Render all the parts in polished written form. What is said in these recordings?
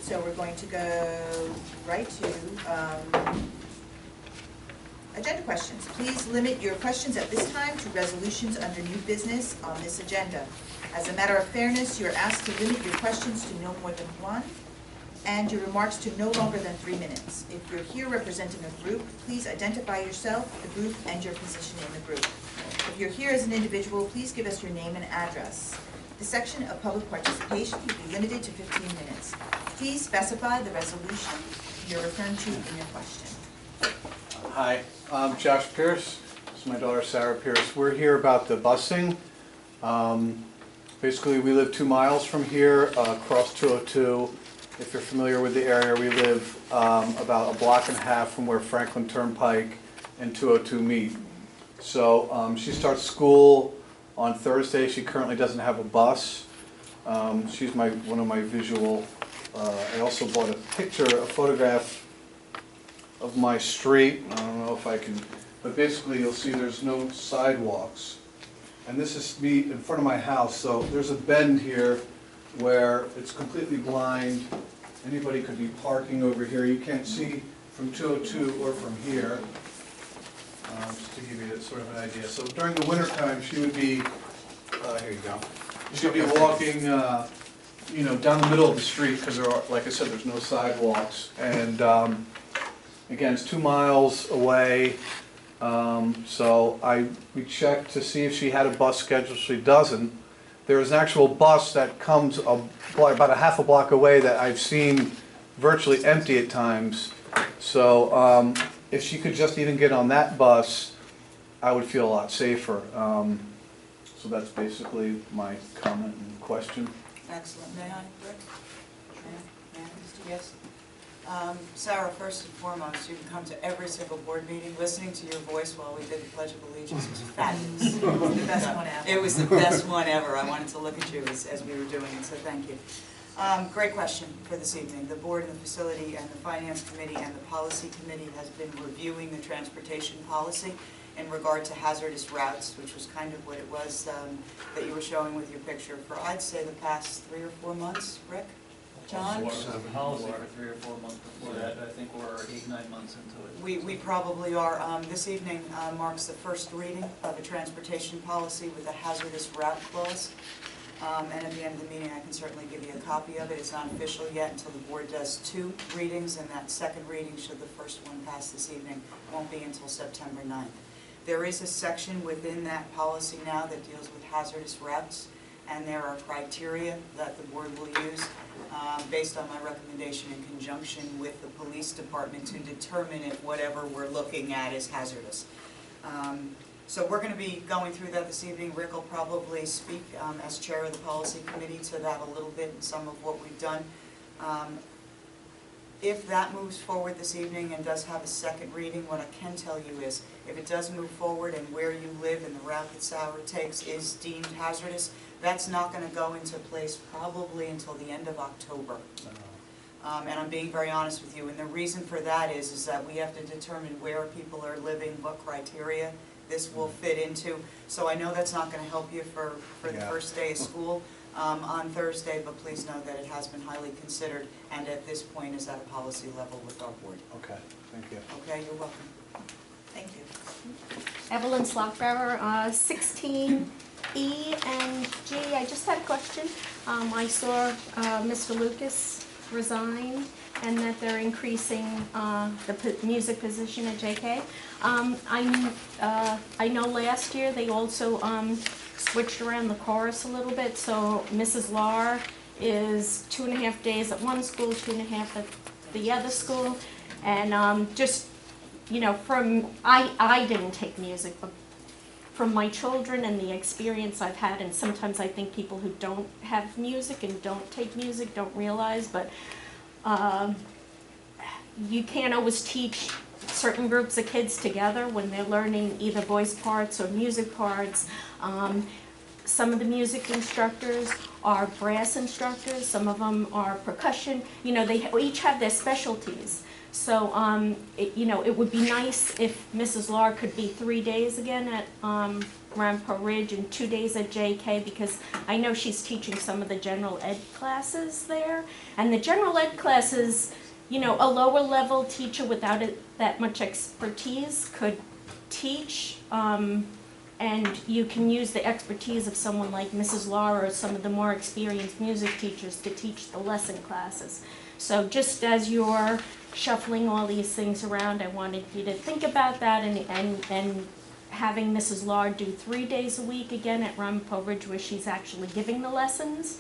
So we're going to go right to agenda questions. Please limit your questions at this time to resolutions under new business on this agenda. As a matter of fairness, you are asked to limit your questions to no more than one, and your remarks to no longer than 3 minutes. If you're here representing a group, please identify yourself, the group, and your position in the group. If you're here as an individual, please give us your name and address. The section of public participation will be limited to 15 minutes. Please specify the resolution you're referring to in your question. Hi, I'm Josh Pierce. This is my daughter Sarah Pierce. We're here about the busing. Basically, we live 2 miles from here, across 202. If you're familiar with the area, we live about a block and a half from where Franklin Turnpike and 202 meet. So she starts school on Thursday. She currently doesn't have a bus. She's one of my visual. I also bought a photograph of my street. I don't know if I can, but basically you'll see there's no sidewalks. And this is me in front of my house, so there's a bend here where it's completely blind. Anybody could be parking over here. You can't see from 202 or from here. Just to give you sort of an idea. So during the winter time, she would be, here you go. She would be walking, down the middle of the street because there are, like I said, there's no sidewalks. And again, it's 2 miles away. So we checked to see if she had a bus schedule. She doesn't. There is an actual bus that comes about a half a block away that I've seen virtually empty at times. So if she could just even get on that bus, I would feel a lot safer. So that's basically my comment and question. Excellent. May I, Rick? May I? Yes. Sarah, first and foremost, you can come to every single board meeting. Listening to your voice while we did the Pledge of Allegiance was fabulous. It was the best one ever. It was the best one ever. I wanted to look at you as we were doing it, so thank you. Great question for this evening. The board and the facility and the finance committee and the policy committee has been reviewing the transportation policy in regard to hazardous routes, which was kind of what it was that you were showing with your picture for, I'd say, the past 3 or 4 months. Rick? John? Policy for 3 or 4 months before that. I think we're 8, 9 months into it. We probably are. This evening marks the first reading of a transportation policy with a hazardous route clause. And at the end of the meeting, I can certainly give you a copy of it. It's not official yet until the board does 2 readings, and that second reading, should the first one pass this evening, won't be until September 9th. There is a section within that policy now that deals with hazardous routes, and there are criteria that the board will use based on my recommendation in conjunction with the police department to determine if whatever we're looking at is hazardous. So we're going to be going through that this evening. Rick will probably speak as chair of the policy committee to that a little bit and some of what we've done. If that moves forward this evening and does have a second reading, what I can tell you is if it does move forward and where you live and the route that Sarah takes is deemed hazardous, that's not going to go into place probably until the end of October. And I'm being very honest with you. And the reason for that is that we have to determine where people are living, what criteria this will fit into. So I know that's not going to help you for the first day of school on Thursday, but please know that it has been highly considered and at this point is at a policy level with our board. Okay, thank you. Okay, you're welcome. Thank you. Evelyn Slockbearer, 16E and G. I just had a question. I saw Mr. Lucas resign and that they're increasing the music position at JK. I know last year they also switched around the chorus a little bit, so Mrs. Lahr is 2.5 days at one school, 2.5 at the other school, and just, I didn't take music, but from my children and the experience I've had, and sometimes I think people who don't have music and don't take music don't realize, but you can't always teach certain groups of kids together when they're learning either voice parts or music parts. some of the music instructors are brass instructors, some of them are percussion, they each have their specialties. So, it would be nice if Mrs. Lahr could be 3 days again at Rampart Ridge and 2 days at JK, because I know she's teaching some of the general ed classes there. And the general ed classes, a lower level teacher without that much expertise could teach, and you can use the expertise of someone like Mrs. Lahr or some of the more experienced music teachers to teach the lesson classes. So just as you're shuffling all these things around, I wanted you to think about that, and having Mrs. Lahr do 3 days a week again at Rampart Ridge, where she's actually giving the lessons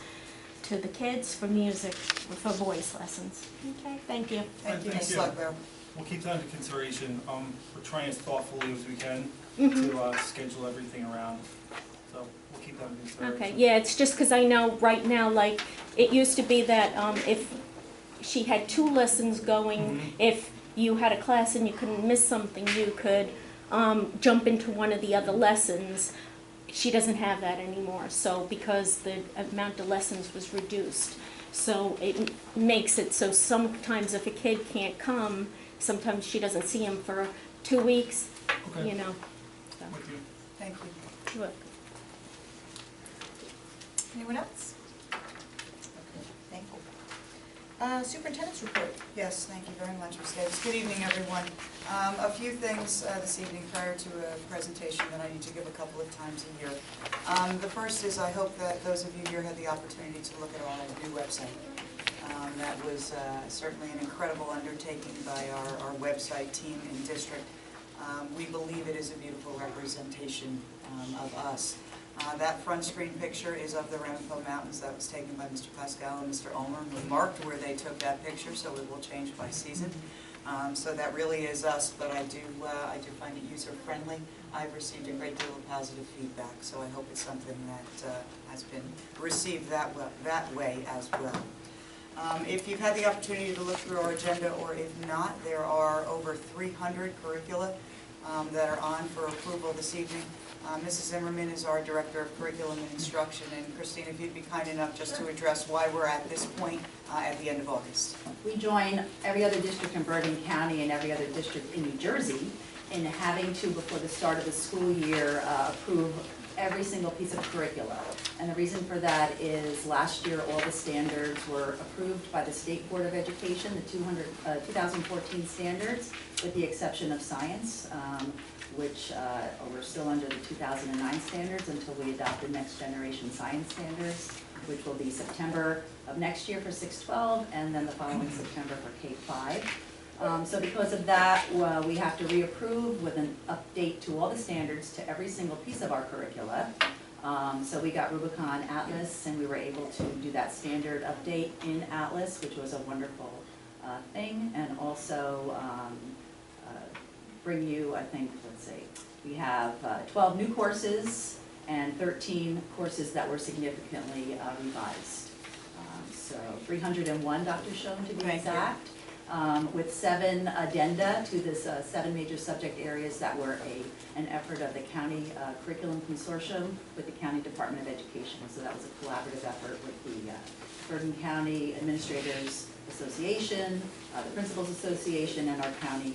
to the kids for music, for voice lessons. Okay, thank you. Thank you, Thank Ms. you. Slugbear. We'll keep that into consideration. We're trying as thoughtfully as we can Mhm. to schedule everything around. So we'll keep that in consideration. Okay, yeah, it's just because I know right now, like, it used to be that if she had 2 lessons going, if you had a class and you couldn't miss something, you could jump into one of the other lessons. She doesn't have that anymore, so because the amount of lessons was reduced. So it makes it so sometimes if a kid can't come, sometimes she doesn't see him for 2 weeks, Okay. So. With you. Thank you. Look. Anyone else? Okay, thank you. Superintendent's report. Yes, thank you very much, Ms. Davis. Good evening, everyone. A few things this evening prior to a presentation that I need to give a couple of times a year. The first is I hope that those of you here had the opportunity to look at our new website. That was certainly an incredible undertaking by our website team and district. We believe it is a beautiful representation of us. That front screen picture is of the Ramapo Mountains. That was taken by Mr. Pascal and Mr. Ulmer. We marked where they took that picture, so it will change by season. So that really is us, but I do find it user-friendly. I've received a great deal of positive feedback, so I hope it's something that has been received that way as well. If you've had the opportunity to look through our agenda, or if not, there are over 300 curricula that are on for approval this evening. Mrs. Zimmerman is our Director of Curriculum and Instruction, and Christine, if you'd be kind enough just to address why we're at this point at the end of August. We join every other district in Bergen County and every other district in New Jersey in having to, before the start of the school year, approve every single piece of curricula. And the reason for that is last year all the standards were approved by the State Board of Education, the 2014 standards, with the exception of science, which we're still under the 2009 standards until we adopt the next generation science standards, which will be September of next year for 6-12, and then the following September for K-5. So because of that, we have to reapprove with an update to all the standards to every single piece of our curricula. So we got Rubicon Atlas, and we were able to do that standard update in Atlas, which was a wonderful thing, and also bring you, I think, let's see, we have 12 new courses and 13 courses that were significantly revised. So 301, Dr. Schoen, to be exact, with 7 addenda to this 7 major subject areas that were an effort of the County Curriculum Consortium with the County Department of Education. So that was a collaborative effort with the Bergen County Administrators Association, the Principals Association, and our county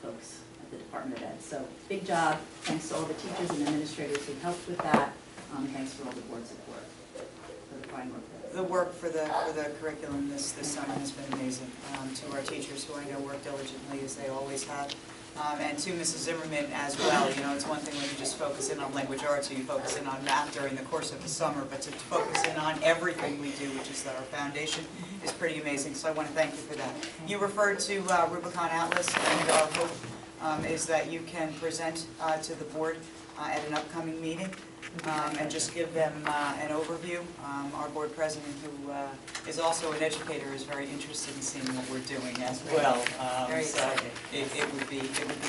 folks at the Department of Ed. So big job. Thanks to all the teachers and administrators who helped with that. Thanks for all the board support for the fine work. The work for the curriculum this summer has been amazing. To our teachers, who I know work diligently as they always have, and to Mrs. Zimmerman as well. You know, it's one thing when you just focus in on language arts or you focus in on math during the course of the summer, but to focus in on everything we do, which is our foundation, is pretty amazing. So I want to thank you for that. You referred to Rubicon Atlas, and our hope is that you can present to the board at an upcoming meeting. And just give them an overview. Our board president, who is also an educator, is very interested in seeing what we're doing as well. Very so excited. It would be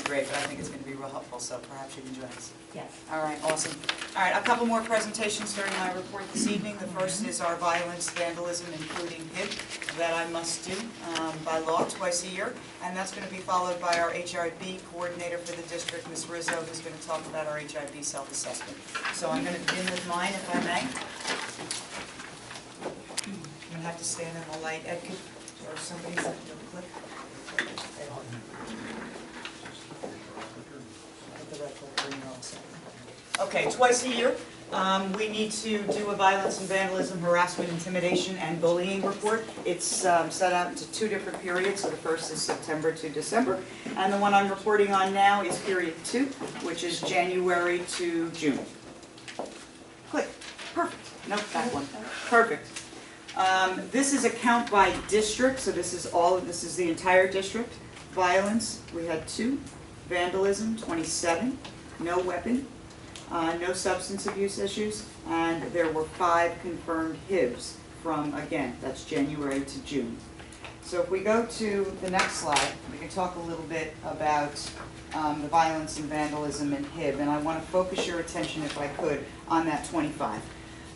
great, but I think it's going to be real helpful. So perhaps you can join us. Yes. All right, awesome. All right, a couple more presentations during my report this evening. The first is our violence, vandalism, including hate, that I must do by law twice a year, and that's going to be followed by our HIB coordinator for the district, Ms. Rizzo, who's going to talk about our HIB self-assessment. So I'm going to begin with mine, if I may. I'm going to have to stand in the light. Ed, or somebody's going to do a clip. Okay, twice a year, we need to do a violence and vandalism, harassment, intimidation, and bullying report. It's set out into 2 different periods, so the first is September to December, and the one I'm reporting on now is period 2, which is January to June. Click, perfect, nope, that one, perfect. This is a count by district, so this is the entire district. Violence, we had 2, vandalism, 27, no weapon, no substance abuse issues, and there were 5 confirmed HIBs from, again, that's January to June. So if we go to the next slide, we can talk a little bit about the violence and vandalism and HIB, and I want to focus your attention, if I could, on that 25.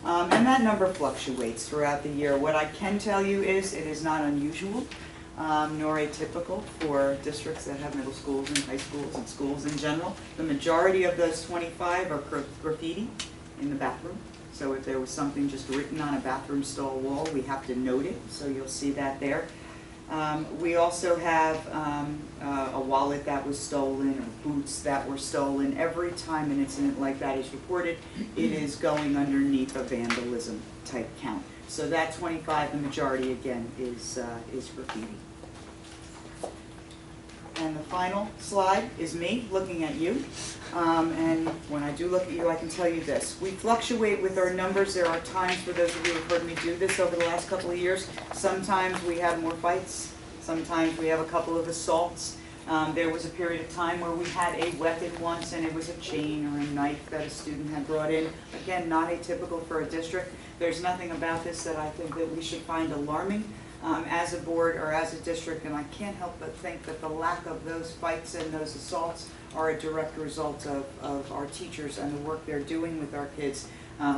And that number fluctuates throughout the year. What I can tell you is it is not unusual, nor atypical for districts that have middle schools and high schools and schools in general. The majority of those 25 are graffiti in the bathroom. So if there was something just written on a bathroom stall wall, we have to note it, so you'll see that there. We also have a wallet that was stolen or boots that were stolen. Every time an incident like that is reported, it is going underneath a vandalism type count. So that 25, the majority again, is graffiti. And the final slide is me looking at you. And when I do look at you, I can tell you this. We fluctuate with our numbers. There are times, for those of you who have heard me do this over the last couple of years, sometimes we have more fights. Sometimes we have a couple of assaults. There was a period of time where we had a weapon once, and it was a chain or a knife that a student had brought in. Again, not atypical for a district. There's nothing about this that I think that we should find alarming as a board or as a district, and I can't help but think that the lack of those fights and those assaults are a direct result of our teachers and the work they're doing with our kids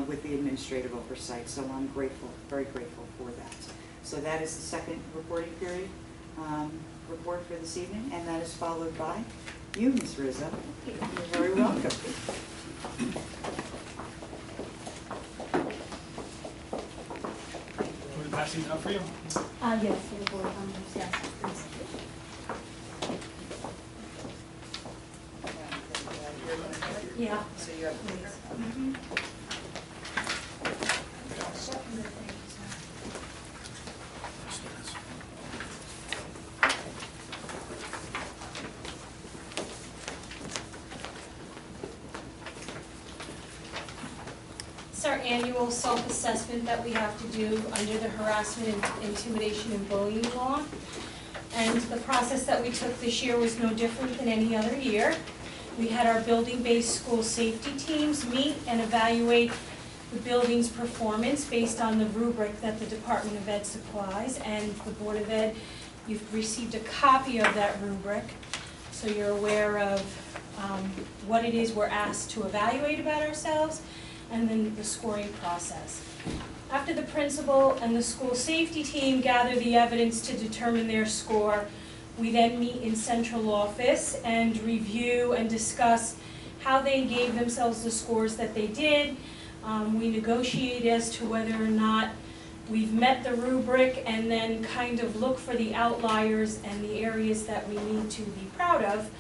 with the administrative oversight. So I'm grateful, very grateful for that. So that is the second reporting period report for this evening, and that is followed by you, Ms. Rizzo. You're very welcome. Pass these out for you? Yes, for the board members, yes, please. Yeah. So you have It's our annual self-assessment that we have to do under the harassment, intimidation, and bullying law. And the process that we took this year was no different than any other year. We had our building-based school safety teams meet and evaluate the building's performance based on the rubric that the Department of Ed supplies. And the Board of Ed, you've received a copy of that rubric, so you're aware of what it is we're asked to evaluate about ourselves, and then the scoring process. After the principal and the school safety team gather the evidence to determine their score, we then meet in central office and review and discuss how they gave themselves the scores that they did. We negotiate as to whether or not we've met the rubric, and then kind of look for the outliers and the areas that we need to be proud of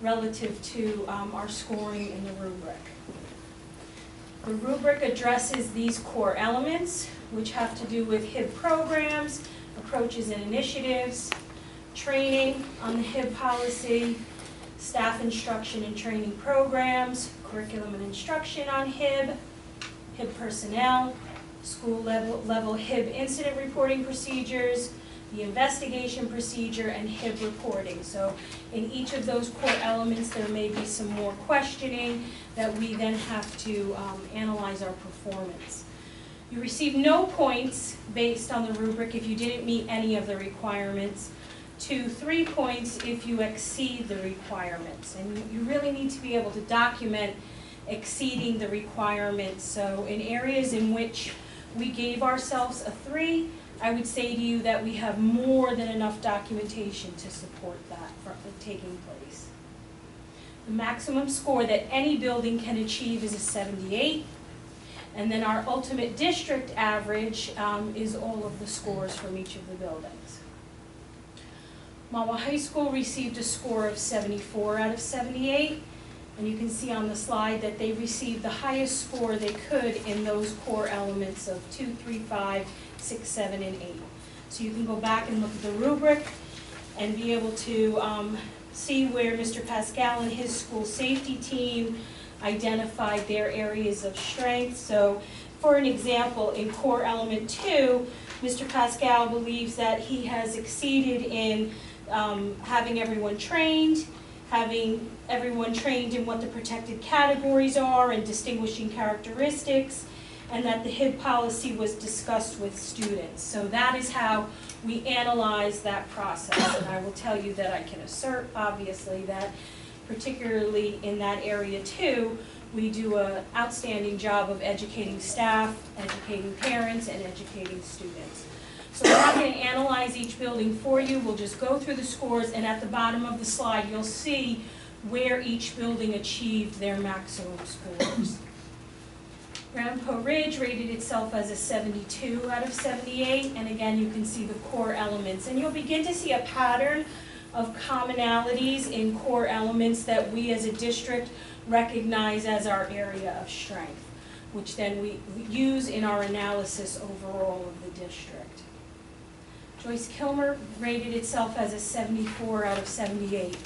relative to our scoring in the rubric. The rubric addresses these core elements, which have to do with HIB programs, approaches and initiatives, training on the HIB policy, staff instruction and training programs, curriculum and instruction on HIB, HIB personnel, school level HIB incident reporting procedures, the investigation procedure, and HIB reporting. So in each of those core elements, there may be some more questioning that we then have to analyze our performance. You receive no points based on the rubric if you didn't meet any of the requirements, to 3 points if you exceed the requirements. And you really need to be able to document exceeding the requirements. So in areas in which we gave ourselves a 3, I would say to you that we have more than enough documentation to support that from taking place. The maximum score that any building can achieve is a 78, and then our ultimate district average is all of the scores from each of the buildings. Mahwah High School received a score of 74 out of 78, and you can see on the slide that they received the highest score they could in those core elements of 2, 3, 5, 6, 7, and 8. So you can go back and look at the rubric and be able to see where Mr. Pascal and his school safety team identified their areas of strength. So for an example, in core element 2, Mr. Pascal believes that he has exceeded in having everyone trained in what the protected categories are and distinguishing characteristics, and that the HIB policy was discussed with students. So that is how we analyze that process. And I will tell you that I can assert, obviously, that particularly in that area too, we do an outstanding job of educating staff, educating parents, and educating students. So we're not going to analyze each building for you. We'll just go through the scores, and at the bottom of the slide, you'll see where each building achieved their maximum scores. Rampo Ridge rated itself as a 72 out of 78, and again, you can see the core elements. And you'll begin to see a pattern of commonalities in core elements that we as a district recognize as our area of strength, which then we use in our analysis overall of the district. Joyce Kilmer rated itself as a 74 out of 78.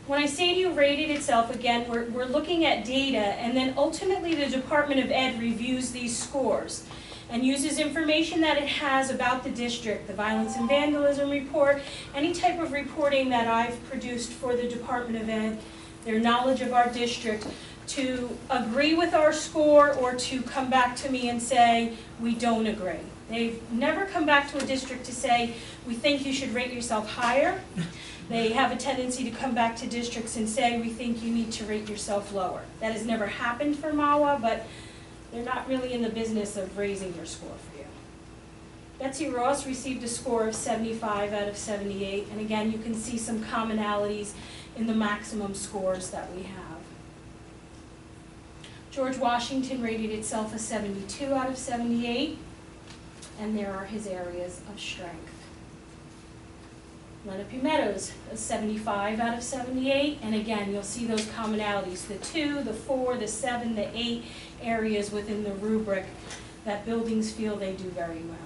When I say to you rated itself, again, we're looking at data, and then ultimately the Department of Ed reviews these scores and uses information that it has about the district, the violence and vandalism report, any type of reporting that I've produced for the Department of Ed, their knowledge of our district, to agree with our score or to come back to me and say, we don't agree. They've never come back to a district to say, we think you should rate yourself higher. They have a tendency to come back to districts and say, we think you need to rate yourself lower. That has never happened for Mahwah, but they're not really in the business of raising your score for you. Betsy Ross received a score of 75 out of 78, and again, you can see some commonalities in the maximum scores that we have. George Washington rated itself a 72 out of 78, and there are his areas of strength. Lenape Meadows, a 75 out of 78, and again, you'll see those commonalities, the 2, the 4, the 7, the 8 areas within the rubric that buildings feel they do very well.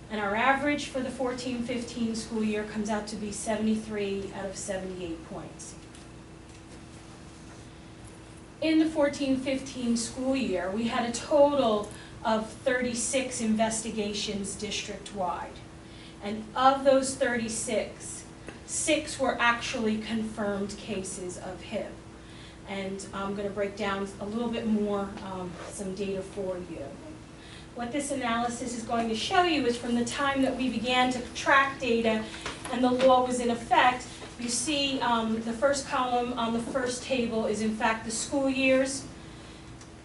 And our average for the 14-15 school year comes out to be 73 out of 78 points. In the 14-15 school year, we had a total of 36 investigations district-wide. And of those 36, 6 were actually confirmed cases of HIB. And I'm going to break down a little bit more, some data for you. What this analysis is going to show you is from the time that we began to track data and the law was in effect, you see the first column on the first table is in fact the school years.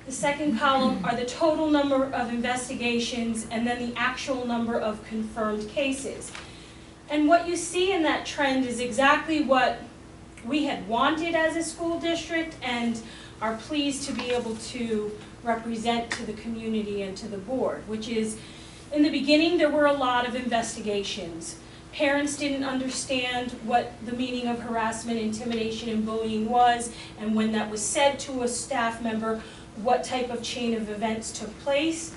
The second column are the total number of investigations and then the actual number of confirmed cases. And what you see in that trend is exactly what we had wanted as a school district and are pleased to be able to represent to the community and to the board, which is in the beginning there were a lot of investigations. Parents didn't understand what the meaning of harassment, intimidation, and bullying was, and when that was said to a staff member, what type of chain of events took place.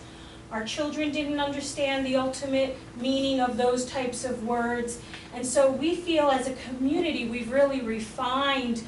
Our children didn't understand the ultimate meaning of those types of words. And so we feel as a community we've really refined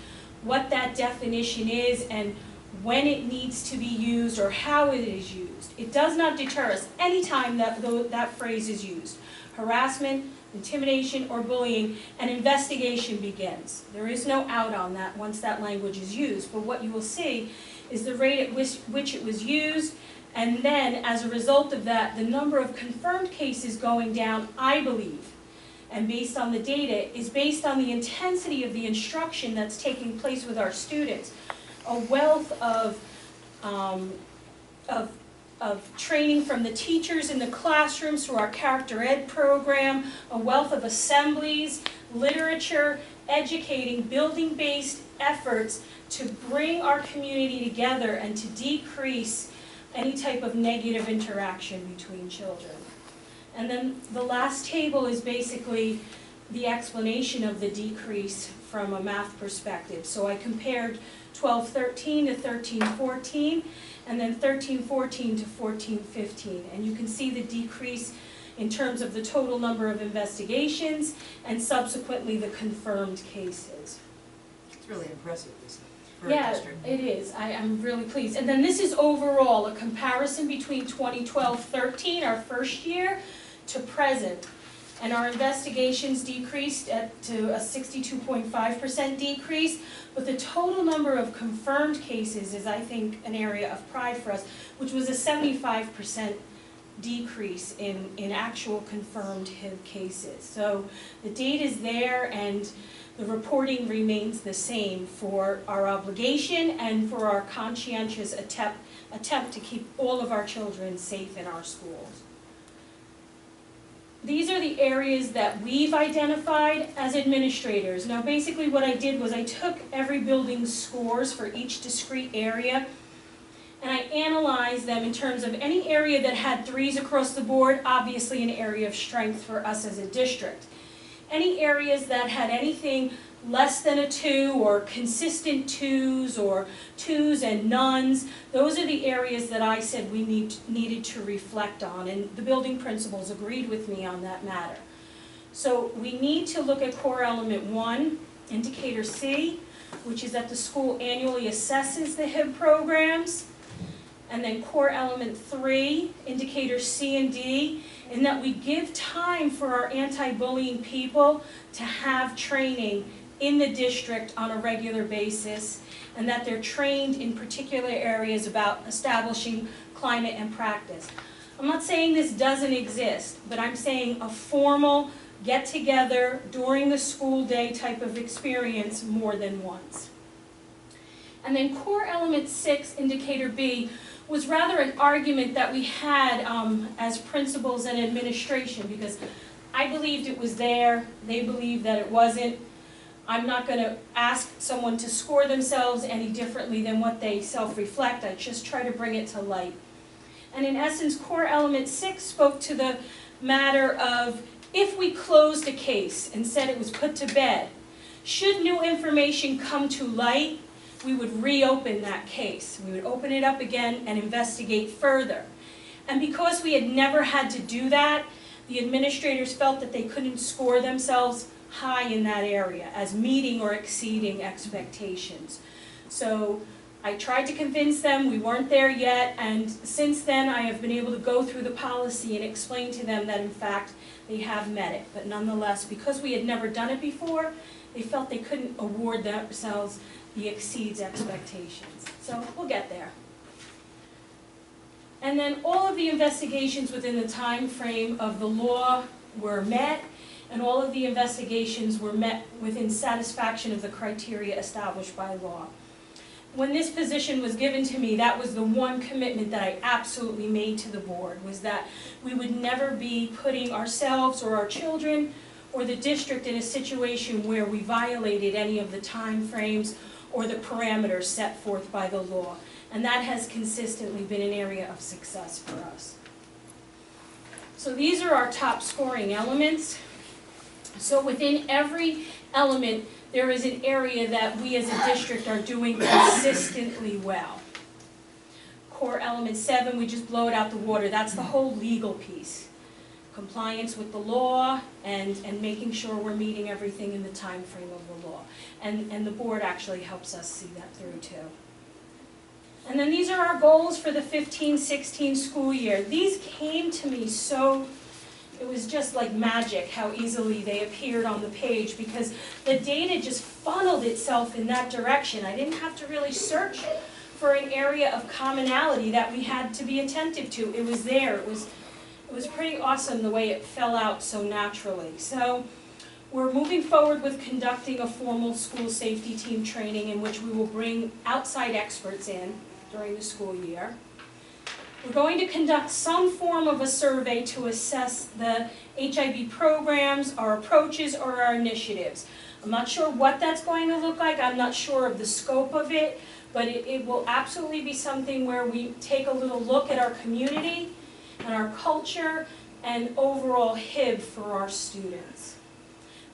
what that definition is and when it needs to be used or how it is used. It does not deter us anytime that phrase is used. Harassment, intimidation, or bullying, an investigation begins. There is no out on that once that language is used. But what you will see is the rate at which it was used, and then as a result of that, the number of confirmed cases going down, I believe, and based on the data, is based on the intensity of the instruction that's taking place with our students. A wealth of of training from the teachers in the classrooms through our Character Ed program, a wealth of assemblies, literature, educating, building-based efforts to bring our community together and to decrease any type of negative interaction between children. And then the last table is basically the explanation of the decrease from a math perspective. So I compared 12-13 to 13-14, and then 13-14 to 14-15. And you can see the decrease in terms of the total number of investigations and subsequently the confirmed cases. It's really impressive, isn't it? For a Yeah, district. it is. I'm really pleased. And then this is overall a comparison between 2012-13, our first year, to present. And our investigations decreased to a 62.5% decrease, but the total number of confirmed cases is, I think, an area of pride for us, which was a 75% decrease in actual confirmed HIV cases. So the data is there, and the reporting remains the same for our obligation and for our conscientious attempt to keep all of our children safe in our schools. These are the areas that we've identified as administrators. Now basically what I did was I took every building's scores for each discrete area and I analyzed them in terms of any area that had 3s across the board, obviously an area of strength for us as a district. Any areas that had anything less than a 2 or consistent 2s or 2s and nones, those are the areas that I said we needed to reflect on, and the building principals agreed with me on that matter. So we need to look at core element 1, indicator C, which is that the school annually assesses the HIV programs, and then core element 3, indicators C and D, in that we give time for our anti-bullying people to have training in the district on a regular basis, and that they're trained in particular areas about establishing climate and practice. I'm not saying this doesn't exist, but I'm saying a formal get-together during the school day type of experience more than once. And then core element 6, indicator B, was rather an argument that we had as principals and administration, because I believed it was there, they believed that it wasn't. I'm not going to ask someone to score themselves any differently than what they self-reflect. I just try to bring it to light. And in essence, core element 6 spoke to the matter of if we closed a case and said it was put to bed, should new information come to light, we would reopen that case. We would open it up again and investigate further. And because we had never had to do that, the administrators felt that they couldn't score themselves high in that area as meeting or exceeding expectations. So I tried to convince them we weren't there yet, and since then I have been able to go through the policy and explain to them that in fact they have met it. But nonetheless, because we had never done it before, they felt they couldn't award themselves the exceeds expectations. So we'll get there. And then all of the investigations within the time frame of the law were met, and all of the investigations were met within satisfaction of the criteria established by law. When this position was given to me, that was the one commitment that I absolutely made to the board, was that we would never be putting ourselves or our children or the district in a situation where we violated any of the time frames or the parameters set forth by the law. And that has consistently been an area of success for us. So these are our top scoring elements. So within every element, there is an area that we as a district are doing consistently well. Core element 7, we just blow it out the water. That's the whole legal piece. Compliance with the law and making sure we're meeting everything in the time frame of the law. And the board actually helps us see that through too. And then these are our goals for the 15-16 school year. These came to me so, it was just like magic how easily they appeared on the page, because the data just funneled itself in that direction. I didn't have to really search for an area of commonality that we had to be attentive to. It was there. It was pretty awesome the way it fell out so naturally. So we're moving forward with conducting a formal school safety team training in which we will bring outside experts in during the school year. We're going to conduct some form of a survey to assess the HIV programs, our approaches, or our initiatives. I'm not sure what that's going to look like, I'm not sure of the scope of it, but it will absolutely be something where we take a little look at our community and our culture and overall HIB for our students.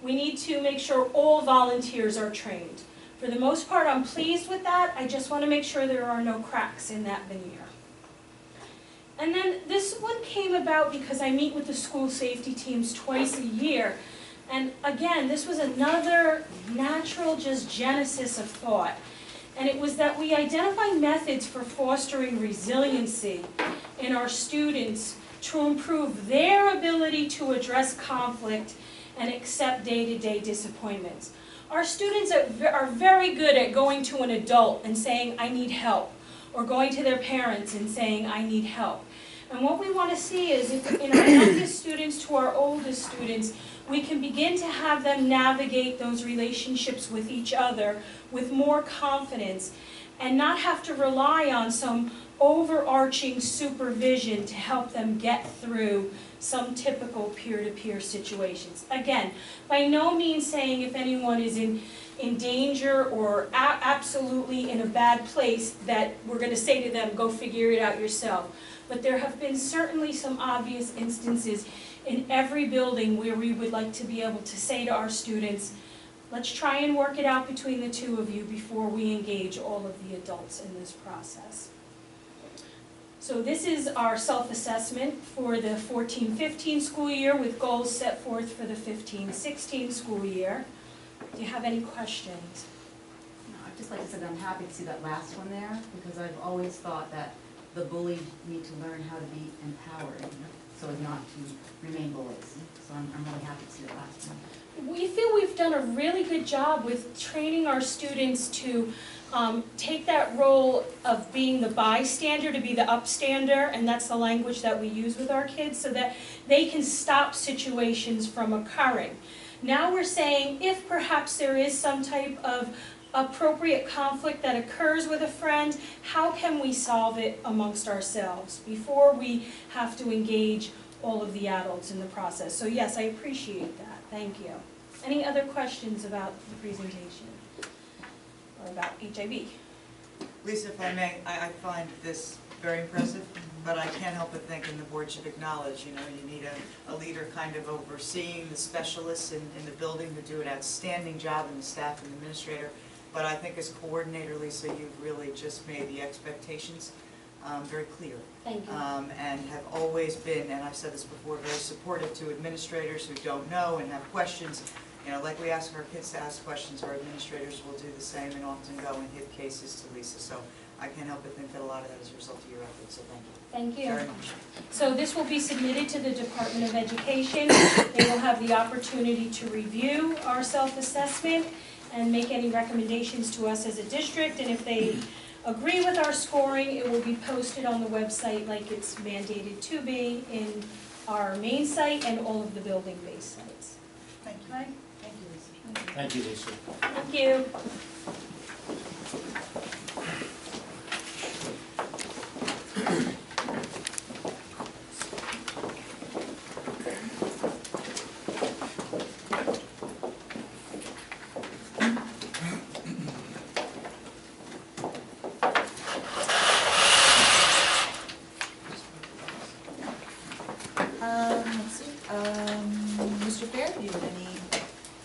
We need to make sure all volunteers are trained. For the most part, I'm pleased with that. I just want to make sure there are no cracks in that veneer. And then this one came about because I meet with the school safety teams twice a year. And again, this was another natural just genesis of thought. And it was that we identify methods for fostering resiliency in our students to improve their ability to address conflict and accept day-to-day disappointments. Our students are very good at going to an adult and saying, I need help, or going to their parents and saying, I need help. And what we want to see is if in our youngest students to our oldest students, we can begin to have them navigate those relationships with each other with more confidence and not have to rely on some overarching supervision to help them get through some typical peer-to-peer situations. Again, by no means saying if anyone is in danger or absolutely in a bad place that we're going to say to them, go figure it out yourself. But there have been certainly some obvious instances in every building where we would like to be able to say to our students, let's try and work it out between the two of you before we engage all of the adults in this process. So this is our self-assessment for the 14-15 school year with goals set forth for the 15-16 school year. Do you have any questions? No, I'd just like to say that I'm happy to see that last one there, because I've always thought that the bullies need to learn how to be empowered, so as not to remain bullies. So I'm really happy to see the last one. We feel we've done a really good job with training our students to take that role of being the bystander to be the upstander, and that's the language that we use with our kids, so that they can stop situations from occurring. Now we're saying if perhaps there is some type of appropriate conflict that occurs with a friend, how can we solve it amongst ourselves before we have to engage all of the adults in the process? So yes, I appreciate that. Thank you. Any other questions about the presentation or about HIV? Lisa, if I may, I find this very impressive, but I can't help but think, and the board should acknowledge, you need a leader kind of overseeing the specialists in the building who do an outstanding job, and the staff and administrator. But I think as coordinator, Lisa, you've really just made the expectations very clear. Thank you. And have always been, and I've said this before, very supportive to administrators who don't know and have questions. Like we ask our kids to ask questions, our administrators will do the same and often go and hit cases to Lisa. So I can't help but think that a lot of that is a result of your efforts, so thank you. Thank you. Very much. So this will be submitted to the Department of Education. They will have the opportunity to review our self-assessment and make any recommendations to us as a district. And if they agree with our scoring, it will be posted on the website like it's mandated to be in our main site and all of the building-based sites. Thank you. Okay? Thank you, Lisa. Thank you, Lisa. Thank you. Let's see, Mr. Fair, do you have any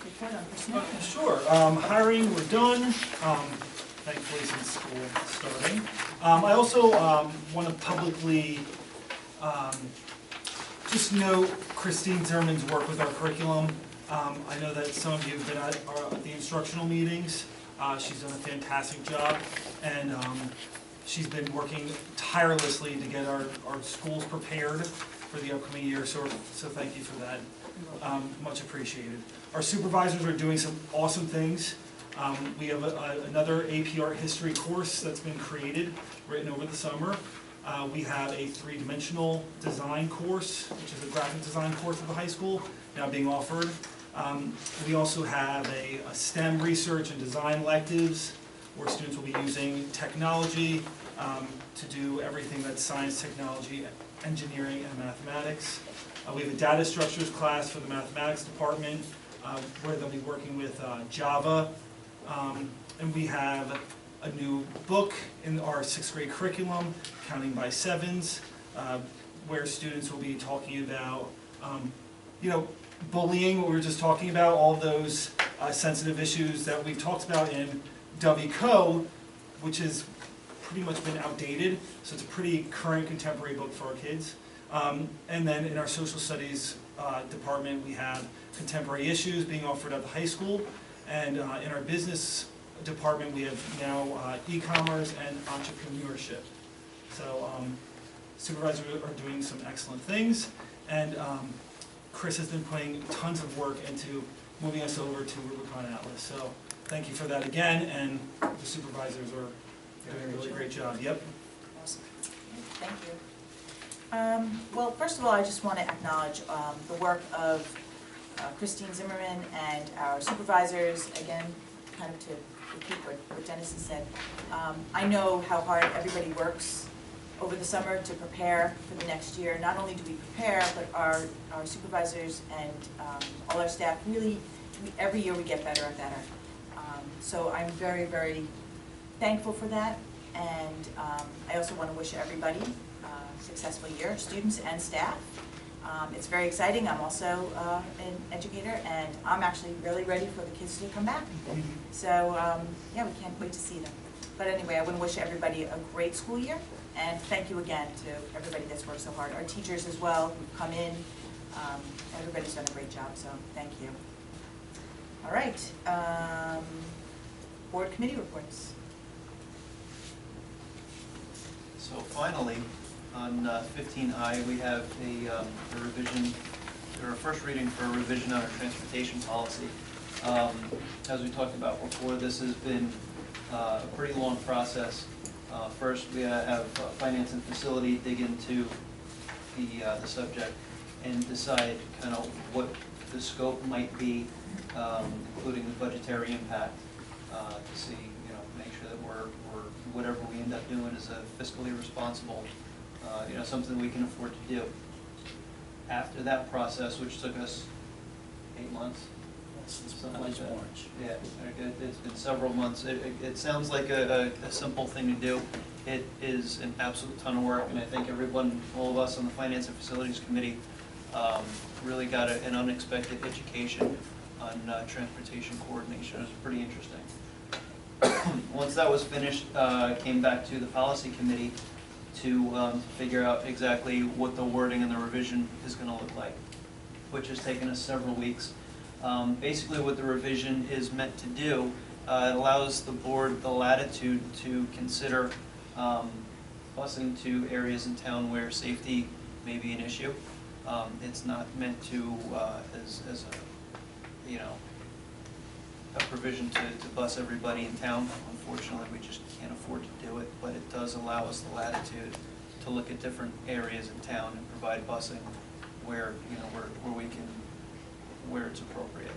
report on personnel? Sure, hiring, we're done, thankfully since school is starting. I also want to publicly just note Christine Zimmerman's work with our curriculum. I know that some of you have been at the instructional meetings. She's done a fantastic job, and she's been working tirelessly to get our schools prepared for the upcoming year, so thank you for that. Much appreciated. Our supervisors are doing some awesome things. We have another AP Art History course that's been created, written over the summer. We have a three-dimensional design course, which is a graphic design course at the high school, now being offered. We also have a STEM research and design electives, where students will be using technology, to do everything that's science, technology, engineering, and mathematics. We have a data structures class for the mathematics department, where they'll be working with Java. And we have a new book in our 6th grade curriculum, Counting by Sevens, where students will be talking about, bullying, what we were just talking about, all those sensitive issues that we've talked about in WCO, which has pretty much been outdated, so it's a pretty current, contemporary book for our kids. And then in our social studies department, we have contemporary issues being offered at the high school, and in our business department, we have now e-commerce and entrepreneurship. So supervisors are doing some excellent things, and Chris has been putting tons of work into moving us over to Rubicon Atlas. So thank you for that again, and the supervisors are doing a really great job. Yep. Awesome. Thank you. Well, first of all, I just want to acknowledge the work of Christine Zimmerman and our supervisors. Again, kind of to repeat what Dennis has said. I know how hard everybody works over the summer to prepare for the next year. Not only do we prepare, but our supervisors and all our staff really, every year we get better and better. So I'm very, very thankful for that. And I also want to wish everybody a successful year, students and staff. It's very exciting. I'm also an educator, and I'm actually really ready for the kids to come back. So yeah, we can't wait to see them. But anyway, I want to wish everybody a great school year, and thank you again to everybody that's worked so hard. Our teachers as well who've come in. Everybody's done a great job, so thank you. All right, board committee reports. So finally, on 15I, we have a revision, or a first reading for a revision on our transportation policy. As we talked about before, this has been a pretty long process. First, we have finance and facility dig into the subject and decide kind of what the scope might be, including the budgetary impact, to see, make sure that we're whatever we end up doing is fiscally responsible, something we can afford to do. After that process, which took us 8 months, something like that. Yeah, it's been several months. It sounds like a simple thing to do. It is an absolute ton of work, and I think all of us on the Finance and Facilities Committee really got an unexpected education on transportation coordination. It was pretty interesting. Once that was finished, came back to the Policy Committee to figure out exactly what the wording and the revision is going to look like, which has taken us several weeks. Basically what the revision is meant to do, it allows the board the latitude to consider busing to areas in town where safety may be an issue. It's not meant to, as a provision to bus everybody in town. Unfortunately, we just can't afford to do it, but it does allow us the latitude to look at different areas in town and provide busing where, where it's appropriate.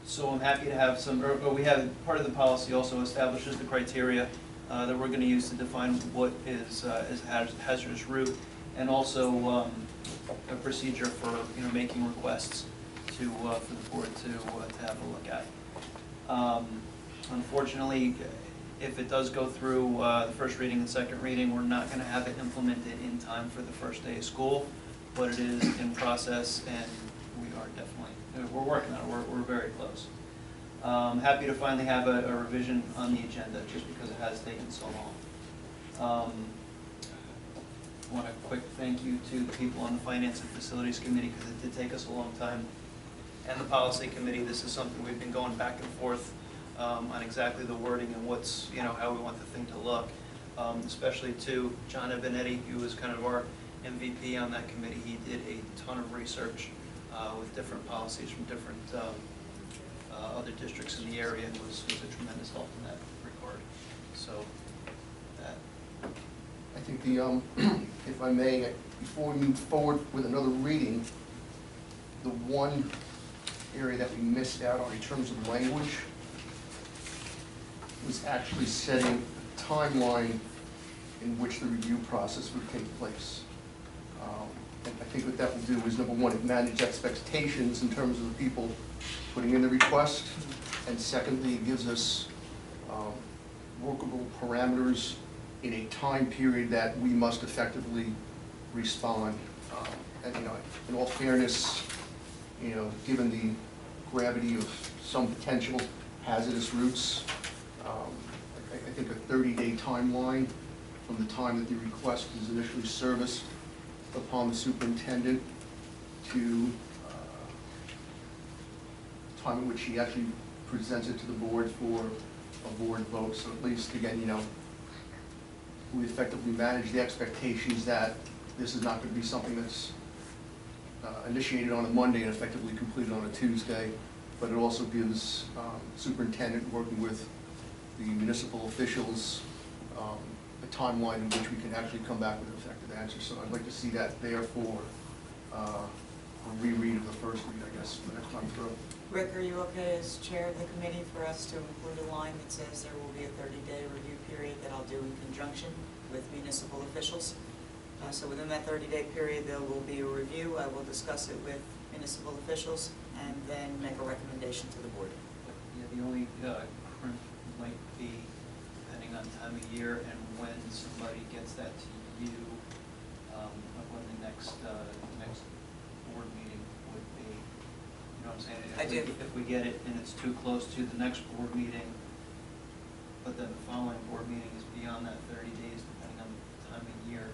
So I'm happy to have we have, part of the policy also establishes the criteria that we're going to use to define what is a hazardous route, and also a procedure for making requests for the board to have a look at. Unfortunately, if it does go through the first reading and second reading, we're not going to have it implemented in time for the first day of school, but it is in process, and we are definitely, we're working on it. We're very close. Happy to finally have a revision on the agenda, just because it has taken so long. I want a quick thank you to the people on the Finance and Facilities Committee, because it did take us a long time, and the Policy Committee. This is something we've been going back and forth on exactly the wording and what's, how we want the thing to look. Especially to John Ebenetti, who was kind of our MVP on that committee. He did a ton of research with different policies from different other districts in the area, and was a tremendous help in that regard. So that. I think if I may, before we move forward with another reading, the one area that we missed out on in terms of language was actually setting a timeline in which the review process would take place. And I think what that will do is, number one, it manage expectations in terms of the people putting in the request, and secondly, it gives us workable parameters in a time period that we must effectively respond. And, you know, in all fairness, you know, given the gravity of some potential hazardous routes, I think a 30-day timeline from the time that the request is initially serviced upon the superintendent to time in which he actually presents it to the board for a board vote. So at least, again, you know, we effectively manage the expectations that this is not going to be something that's initiated on a Monday and effectively completed on a Tuesday, but it also gives superintendent working with the municipal officials a timeline in which we can actually come back with an effective answer. So I'd like to see that there for a reread of the first read, I guess, for the next time through. Rick, are you okay as chair of the committee for us to include a line that says there will be a 30-day review period that I'll do in conjunction with municipal officials? So within that 30-day period, there will be a review. I will discuss it with municipal officials and then make a recommendation to the board. Yeah, the only crimp might be depending on time of year and when somebody gets that to you, of when the next board meeting would be. You know what I'm saying? I do. If we get it and it's too close to the next board meeting, but then the following board meeting is beyond that 30 days, depending on the time of year.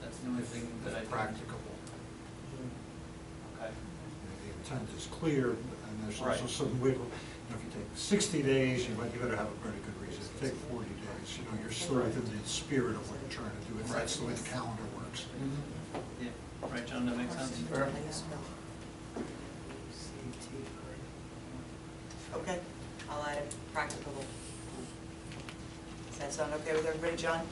That's the only thing that I think. Practicable. Okay. The intent is clear, and there's also Right. some wiggle. You know, if you take 60 days, you better have a very good reason. If you take 40 days, you know, you're still within the spirit of what you're trying to do, if that's the way the calendar works. Yeah, right, John, that makes sense? Okay, I'll add it, practicable. Does that sound okay with everybody, John?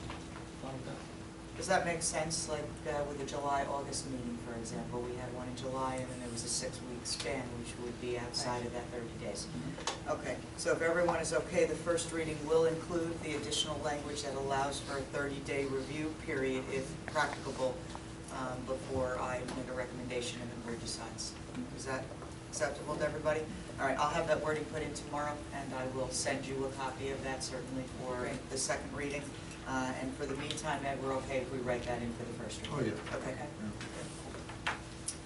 Does that make sense, like with the July-August meeting, for example? We had one in July and then there was a 6-week span, which would be outside of that 30 days. Okay, so if everyone is okay, the first reading will include the additional language that allows for a 30-day review period, if practicable, before I make a recommendation and the board decides. Is that acceptable to everybody? All right, I'll have that wording put in tomorrow, and I will send you a copy of that certainly for the second reading. And for the meantime, Ed, we're okay if we write that in for the first reading? Oh, yeah. Okay.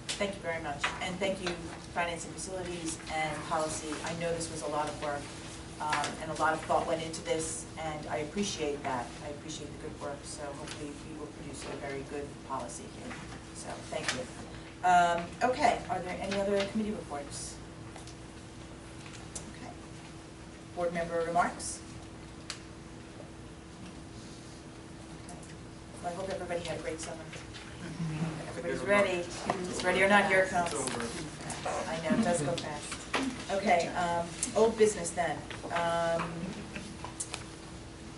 Thank you very much, and thank you, Finance and Facilities and Policy. I know this was a lot of work, and a lot of thought went into this, and I appreciate that. I appreciate the good work, so hopefully we will produce a very good policy here. So, thank you. Okay, are there any other committee reports? Okay. Board member remarks? Okay. Well, I hope everybody had a great summer. Everybody's ready. It's ready or not, here it comes. I know, it does go fast. Okay, old business then.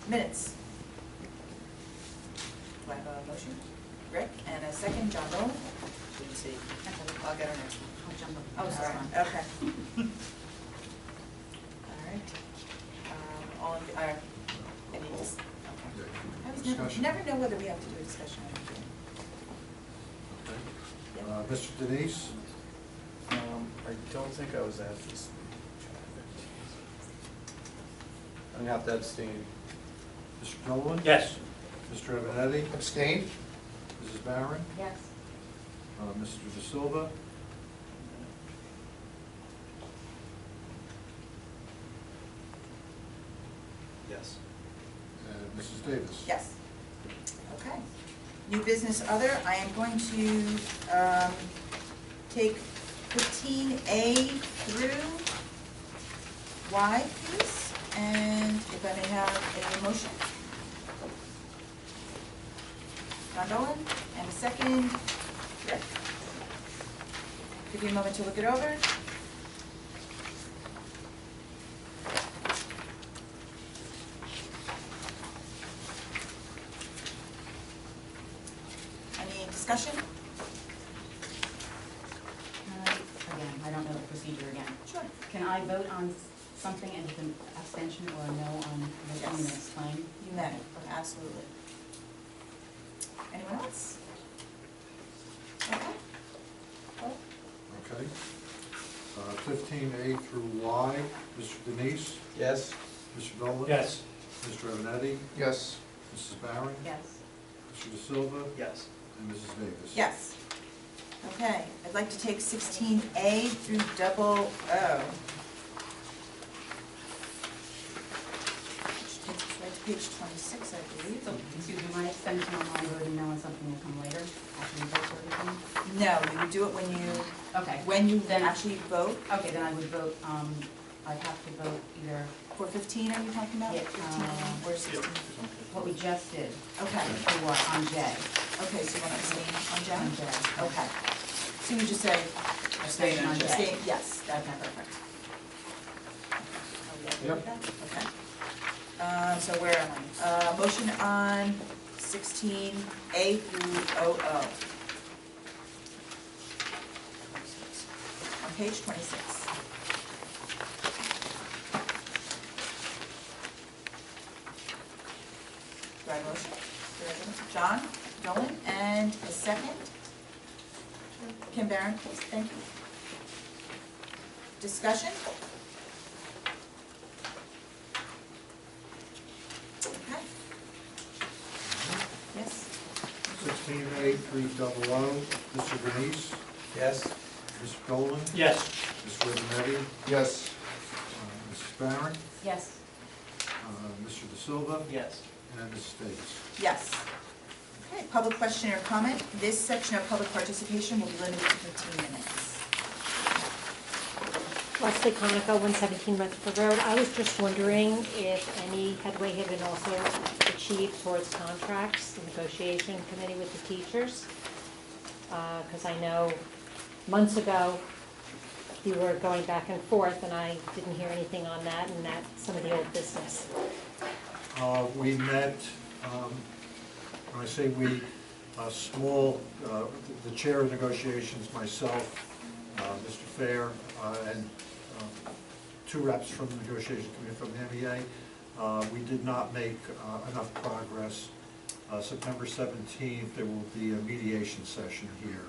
Minutes. Do I have a motion? Rick, and a second, John Dolan? Didn't see. I'll get her next one. Oh, sorry, okay. All right. All in, any, okay. I was Discussion. never know whether we have to do a discussion or anything. Mr. Denise? I don't think I was at this. I'm gonna have to abstain. Mr. Dolan? Yes. Mr. Evanetti? Abstain? Mrs. Barron? Yes. Mr. De Silva? Yes. And Mrs. Davis? Yes. Okay. New business other, I am going to take 15A through Y, please, and if I may have a motion. John Dolan, and a second, Rick. Give you a moment to look it over. Any discussion? Again, I don't know the procedure again. Sure. Can I vote on something and an abstention or a no on the Yes. minutes, fine? You may, absolutely. Anyone else? Okay. Okay. 15A through Y, Mr. Denise, Yes. Mr. Dolan. Yes. Mr. Evanetti, Yes. Mrs. Barron, Yes. Mr. De Silva, Yes. and Mrs. Davis. Yes. Okay, I'd like to take 16A through double O. Which takes us right to page 26, I believe. So, excuse me, my abstention on my voting no on something will come later, after you vote for everything? No, you would do it Okay. when you Then- actually vote. Okay, then I would vote, I'd have to vote either For 15, are you talking about? Yeah, 15 or 16? what we just did, Okay, or on J, okay, so you want to abstain on on Jen? J. Okay. So you just say Abstain on J. abstain, yes, Okay, okay. perfect. Are we okay with that? Okay. So where am I? Motion on 16A through OO. On page 26. Do I have a motion? Do I have a- John Dolan, and a second? Kim Barron, please, thank you. Discussion? Okay. Yes? 16A through double O, Mr. Denise, Yes. Mr. Dolan, Yes. Mr. Evanetti, Yes. Mrs. Barron, Yes. Mr. De Silva, Yes. and Mrs. Davis. Yes. Okay, public question or comment. This section of public participation will be limited to 15 minutes. Leslie Conica, 117 Rutherford Road. I was just wondering if any headway had been also achieved towards contracts, the negotiation committee with the teachers. Because I know months ago, you were going back and forth, and I didn't hear anything on that, and that's some of the old business. We met, when I say we, the chair of negotiations, myself, Mr. Fair, and two reps from the negotiation committee from the MEA. We did not make enough progress. September 17th, there will be a mediation session here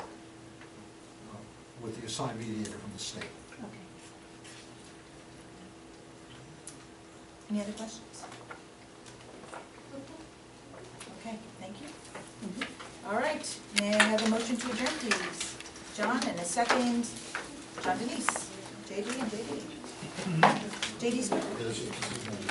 with the assigned mediator from the state. Okay. Any other questions? Okay, thank you. All right, may I have a motion to adjourn, please? John, and a second, John Denise, JD and JD. JD's good.